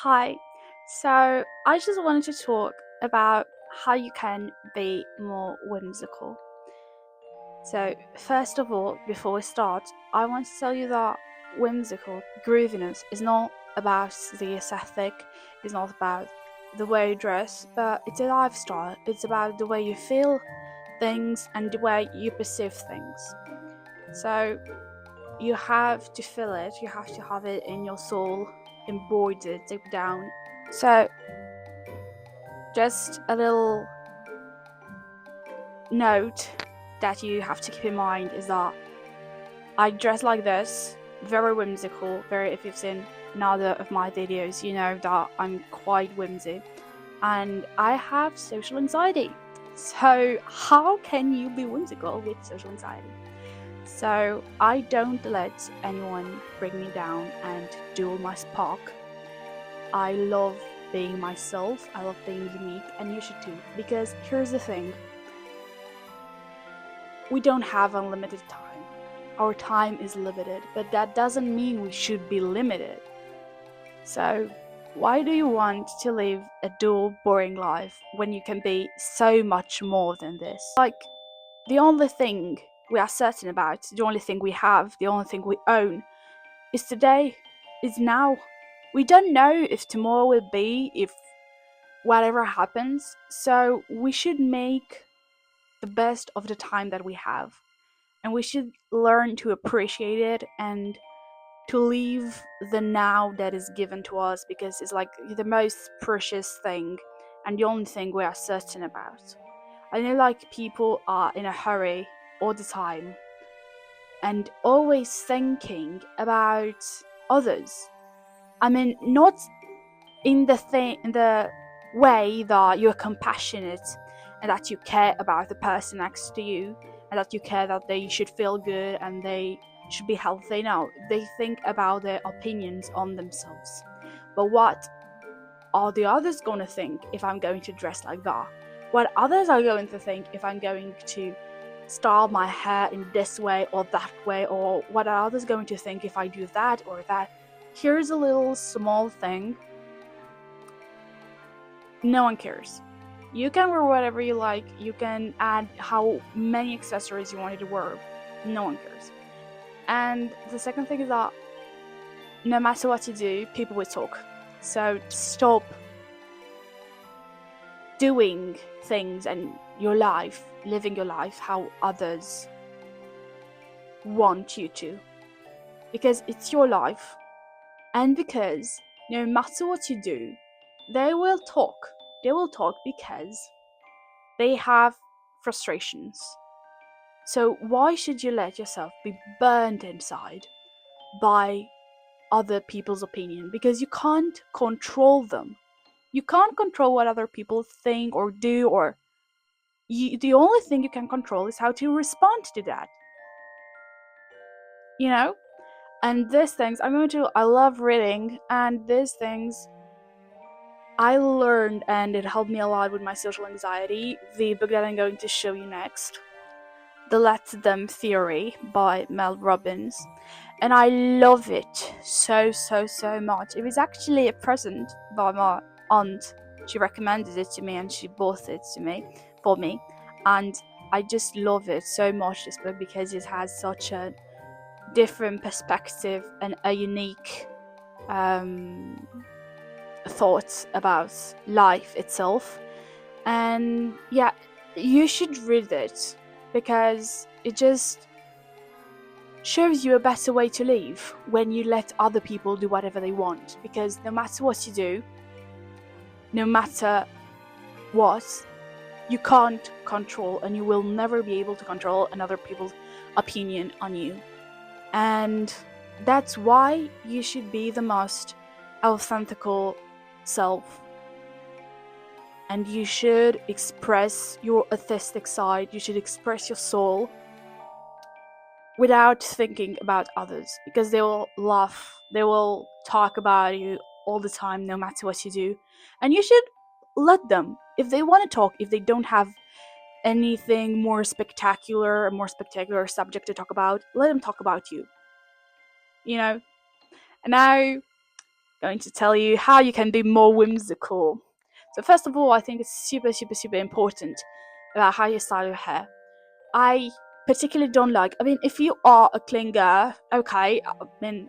Hi. So I just wanted to talk about how you can be more whimsical. So, first of all, before we start, I want to tell you that whimsical grooviness is not about the aesthetic, it's not about the way you dress, but it's a lifestyle. It's about the way you feel things and the way you perceive things. So, you have to feel it, you have to have it in your soul, embroidered deep down. So, just a little note that you have to keep in mind is that I dress like this, very whimsical, very, if you've seen another of my videos, you know that I'm quite whimsy. And I have social anxiety. So, how can you be whimsical with social anxiety? So, I don't let anyone bring me down and dull my spark. I love being myself, I love being unique, and you should too. Because here's the thing, we don't have unlimited time. Our time is limited, but that doesn't mean we should be limited. So, why do you want to live a dull, boring life when you can be so much more than this? Like, the only thing we are certain about, the only thing we have, the only thing we own is today, is now. We don't know if tomorrow will be, if whatever happens, so we should make the best of the time that we have. And we should learn to appreciate it and to leave the now that is given to us because it's like the most precious thing and the only thing we are certain about. I know like people are in a hurry all the time and always thinking about others. I mean, not in the way that you're compassionate and that you care about the person next to you and that you care that they should feel good and they should be healthy. No, they think about their opinions on themselves. But what are the others going to think if I'm going to dress like that? What others are going to think if I'm going to style my hair in this way or that way, or what are others going to think if I do that or that? Here's a little small thing. No one cares. You can wear whatever you like, you can add how many accessories you wanted to wear. No one cares. And the second thing is that no matter what you do, people will talk. So stop doing things and your life, living your life how others want you to. Because it's your life. And because no matter what you do, they will talk. They will talk because they have frustrations. So why should you let yourself be burned inside by other people's opinion? Because you can't control them. You can't control what other people think or do, or the only thing you can control is how to respond to that. You know? And these things, I love reading, and these things I learned and it helped me a lot with my social anxiety. The book that I'm going to show you next, The Let Them Theory by Mel Robbins. And I love it so much. It was actually a present by my aunt. She recommended it to me and she bought it to me for me. And I just love it so much, this book, because it has such a different perspective and a unique thought about life itself. And yeah, you should read it because it just shows you a better way to live when you let other people do whatever they want. Because no matter what you do, no matter what, you can't control and you will never be able to control another people's opinion on you. And that's why you should be the most authentical self. And you should express your artistic side, you should express your soul without thinking about others, because they will laugh, they will talk about you all the time no matter what you do. And you should let them, if they want to talk, if they don't have anything more spectacular, a more spectacular subject to talk about, let them talk about you, you know. And now going to tell you how you can be more whimsical. So first of all, I think it's super, super, super important about how you style your hair. I particularly don't like. I mean, if you are a clinger, okay. I mean,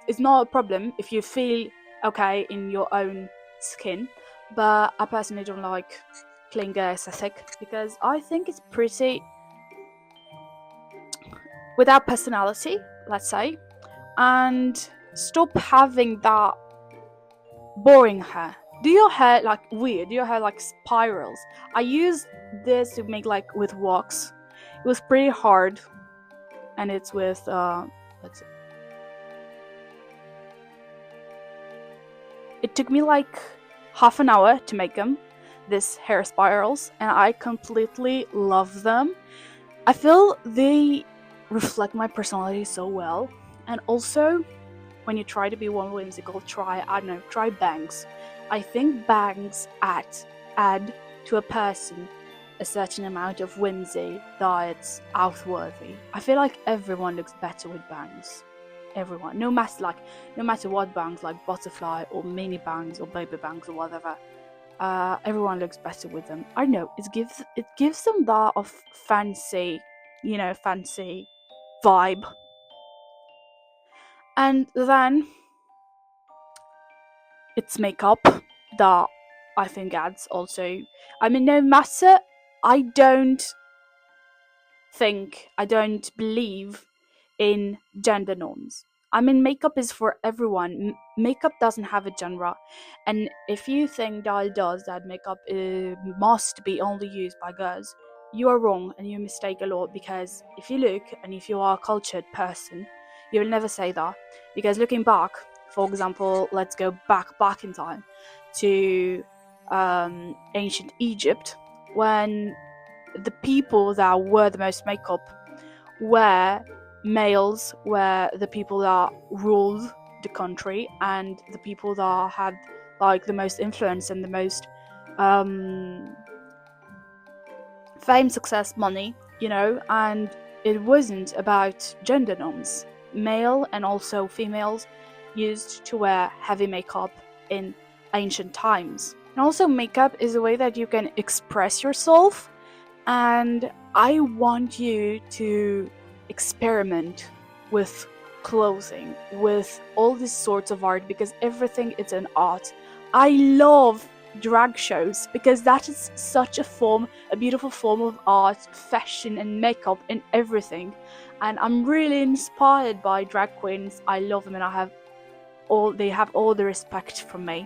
it's not a problem if you feel okay in your own skin. But I personally don't like clinger aesthetic because I think it's pretty without personality, let's say, and stop having that boring hair. Do your hair like weird? Do your hair like spirals? I used this to make like with wax. It was pretty hard, and it's with let's see. It took me like half an hour to make them, this hair spirals, and I completely love them. I feel they reflect my personality so well, and also when you try to be one whimsical, try bangs. I think bangs add to a person a certain amount of whimsy that it's outworthy. I feel like everyone looks better with bangs. Everyone, no matter what bangs, like butterfly or mini bangs or baby bangs or whatever. Everyone looks better with them. I know it gives them that of fancy, fancy vibe. And then it's makeup that I think adds also. I mean, no matter, I don't I don't believe in gender norms. I mean, makeup is for everyone. Makeup doesn't have a genre. And if you think that it does, that makeup must be only used by girls, you are wrong and you mistake a lot because if you look and if you are a cultured person, you will never say that. Because looking back, for example, let's go back in time to ancient Egypt when the people that were the most makeup were males, were the people that ruled the country and the people that had like the most influence and the most fame, success, money, and it wasn't about gender norms. Male and also females used to wear heavy makeup in ancient times. And also, makeup is a way that you can express yourself, and I want you to experiment with clothing, with all these sorts of art, because everything is an art. I love drag shows because that is such a beautiful form of art, fashion, and makeup and everything. And I'm really inspired by drag queens. I love them, and they have all the respect from me.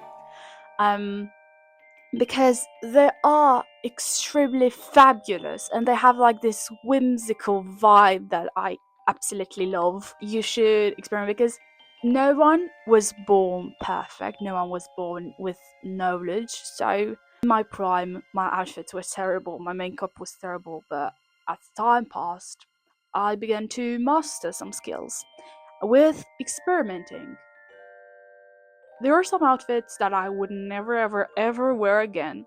Because they are extremely fabulous and they have like this whimsical vibe that I absolutely love. You should experiment because no one was born perfect, no one was born with knowledge. So, in my prime, my outfits were terrible, my makeup was terrible, but as time passed, I began to master some skills with experimenting. There are some outfits that I would never ever ever wear again,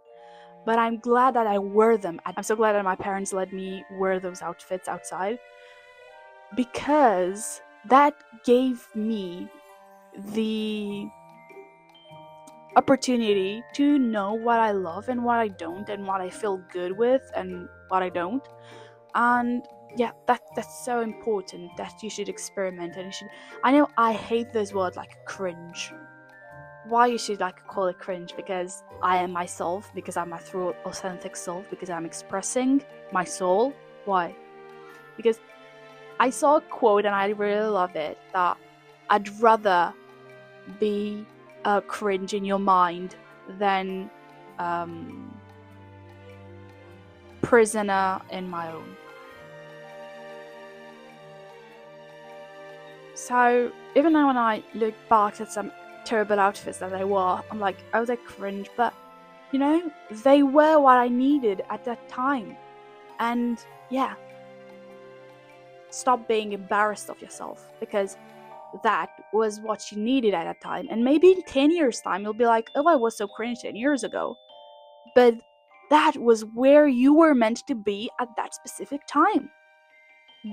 but I'm glad that I wear them. I'm so glad that my parents let me wear those outfits outside because that gave me the opportunity to know what I love and what I don't, and what I feel good with and what I don't. And yeah, that's so important that you should experiment and you should. I know I hate this word like cringe. Why you should like call it cringe? Because I am myself, because I'm my true authentic self, because I'm expressing my soul. Why? Because I saw a quote and I really love it, that I'd rather be a cringe in your mind than prisoner in my own. So even now when I look back at some terrible outfits that I wore, I'm like, oh, they're cringe, but they were what I needed at that time. And yeah, stop being embarrassed of yourself because that was what you needed at that time. And maybe in 10 years' time, you'll be like, oh, I was so cringe 10 years ago. But that was where you were meant to be at that specific time.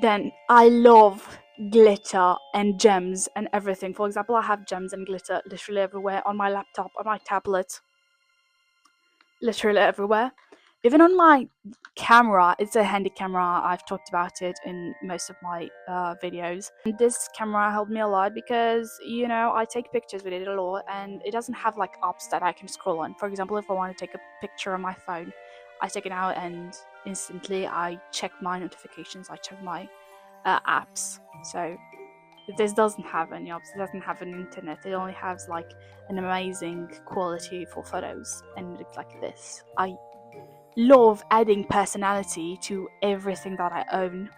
Then I love glitter and gems and everything. For example, I have gems and glitter literally everywhere on my laptop, on my tablet, literally everywhere. Even on my camera, it's a handy camera. I've talked about it in most of my videos. And this camera helped me a lot because, I take pictures with it a lot and it doesn't have like apps that I can scroll on. For example, if I want to take a picture on my phone, I take it out and instantly I check my notifications, I check my apps. So this doesn't have any apps, it doesn't have an internet, it only has like an amazing quality for photos and it looks like this. I love adding personality to everything that I own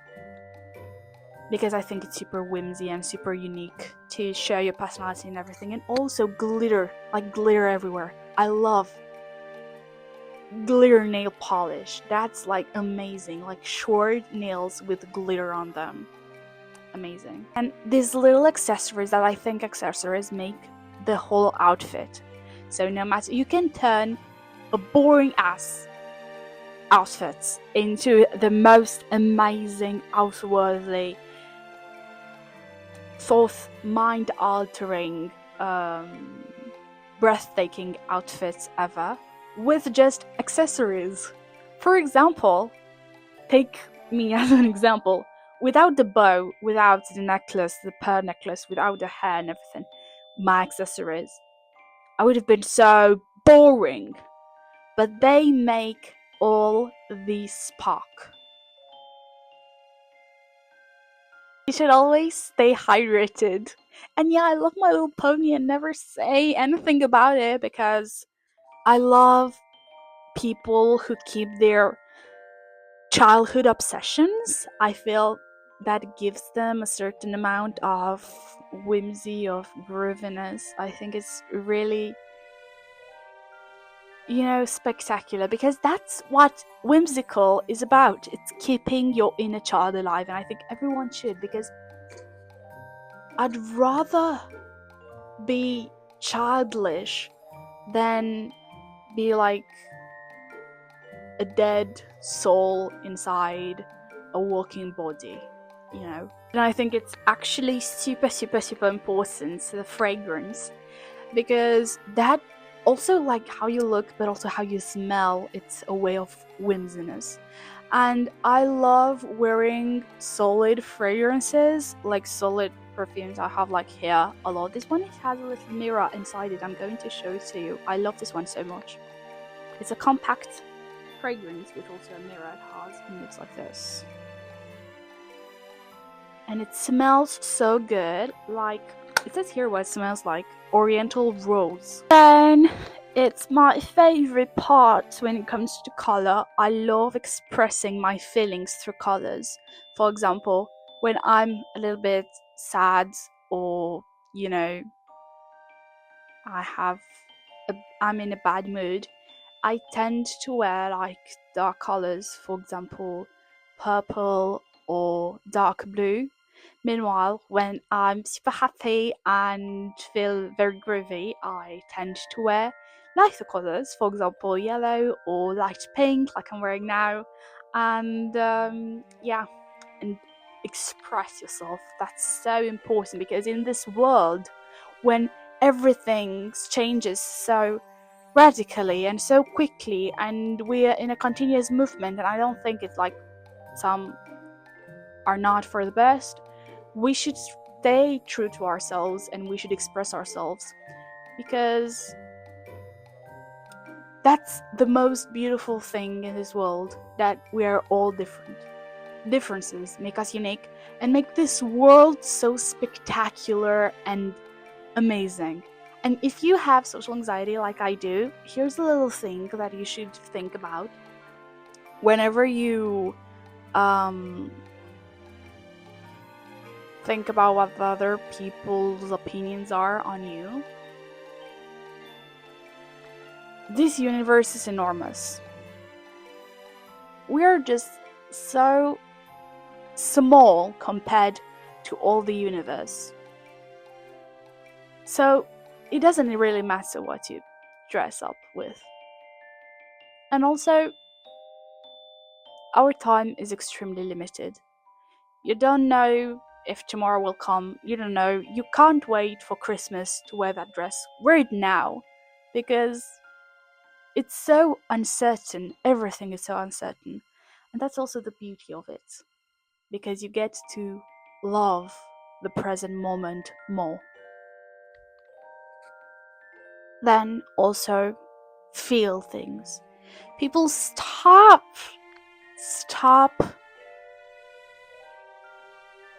because I think it's super whimsy and super unique to share your personality and everything. And also glitter, like glitter everywhere. I love glitter nail polish. That's like amazing, like short nails with glitter on them. Amazing. And these little accessories that I think accessories make the whole outfit. So no matter, you can turn a boring ass outfits into the most amazing, outwardly, thought, mind altering, breathtaking outfits ever with just accessories. For example, take me as an example. Without the bow, without the necklace, the pearl necklace, without the hair and everything, my accessories, I would have been so boring. But they make all the spark. You should always stay hydrated. And yeah, I love My Little Pony and never say anything about it because I love people who keep their childhood obsessions. I feel that gives them a certain amount of whimsy, of grooviness. I think it's really, spectacular because that's what whimsical is about. It's keeping your inner child alive, and I think everyone should because I'd rather be childish than be like a dead soul inside a walking body. And I think it's actually super, super, super important to the fragrance because that also, like how you look, but also how you smell, it's a way of whimsiness. And I love wearing solid fragrances, like solid perfumes. I have like here a lot. This one has a little mirror inside it. I'm going to show it to you. I love this one so much. It's a compact fragrance with also a mirror it has, and it's like this. And it smells so good, like it says here what it smells like: oriental rose. Then it's my favorite part when it comes to color. I love expressing my feelings through colors. For example, when I'm a little bit sad or I have I'm in a bad mood, I tend to wear like dark colors, for example, purple or dark blue. Meanwhile, when I'm super happy and feel very groovy, I tend to wear lighter colors, for example, yellow or light pink, like I'm wearing now. And and express yourself. That's so important because in this world, when everything changes so radically and so quickly, and we're in a continuous movement, and I don't think it's like some are not for the best, we should stay true to ourselves and we should express ourselves because that's the most beautiful thing in this world, that we are all different. Differences make us unique and make this world so spectacular and amazing. And if you have social anxiety like I do, here's a little thing that you should think about whenever you think about what the other people's opinions are on you. This universe is enormous. We are just so small compared to all the universe. So it doesn't really matter what you dress up with. And also, our time is extremely limited. You don't know if tomorrow will come. You don't know. You can't wait for Christmas to wear that dress. Wear it now, because it's so uncertain. Everything is so uncertain. And that's also the beauty of it, because you get to love the present moment more. Then also feel things. People stop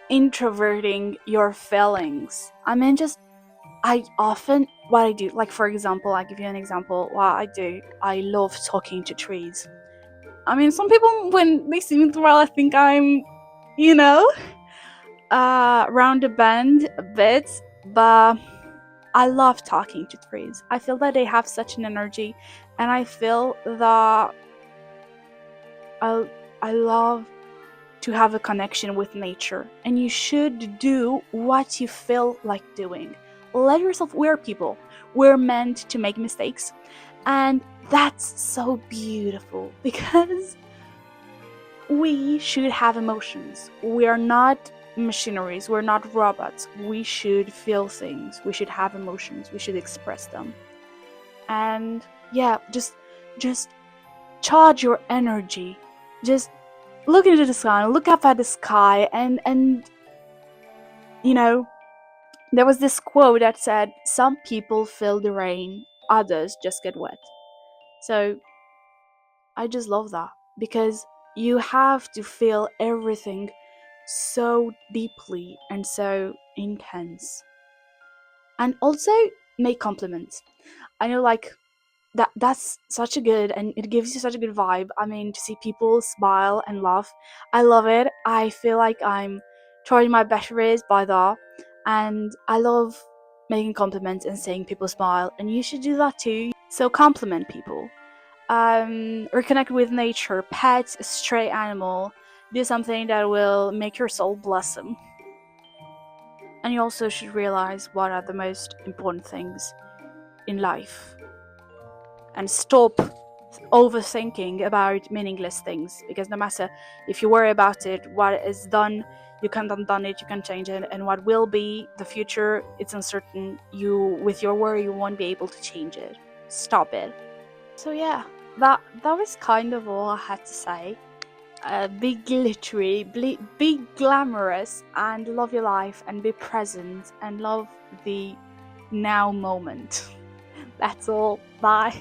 introverting your feelings. I mean, just I often what I do, like for example, I give you an example. What I do, I love talking to trees. I mean, some people when they see me through, I think I'm, you know, round the bend a bit, but I love talking to trees. I feel that they have such an energy, and I feel that I love to have a connection with nature. And you should do what you feel like doing. Let yourself. We're people. We're meant to make mistakes, and that's so beautiful because we should have emotions. We are not machineries. We're not robots. We should feel things. We should have emotions. We should express them. And yeah, just charge your energy. Just look into the sun, look up at the sky, and you know, there was this quote that said, "Some people feel the rain, others just get wet." So I just love that because you have to feel everything so deeply and so intense. And also make compliments. I know, like, that's such a good, and it gives you such a good vibe. I mean, to see people smile and laugh, I love it. I feel like I'm trying my best ways by that, and I love making compliments and seeing people smile, and you should do that too. So compliment people, reconnect with nature, pet a stray animal, do something that will make your soul blossom. And you also should realize what are the most important things in life, and stop overthinking about meaningless things, because no matter if you worry about it, what is done, you can't undo it, you can change it, and what will be the future, it's uncertain. You, with your worry, you won't be able to change it. Stop it. So yeah, that was kind of all I had to say. Be glittery, be glamorous, and love your life, and be present, and love the now moment. That's all. Bye.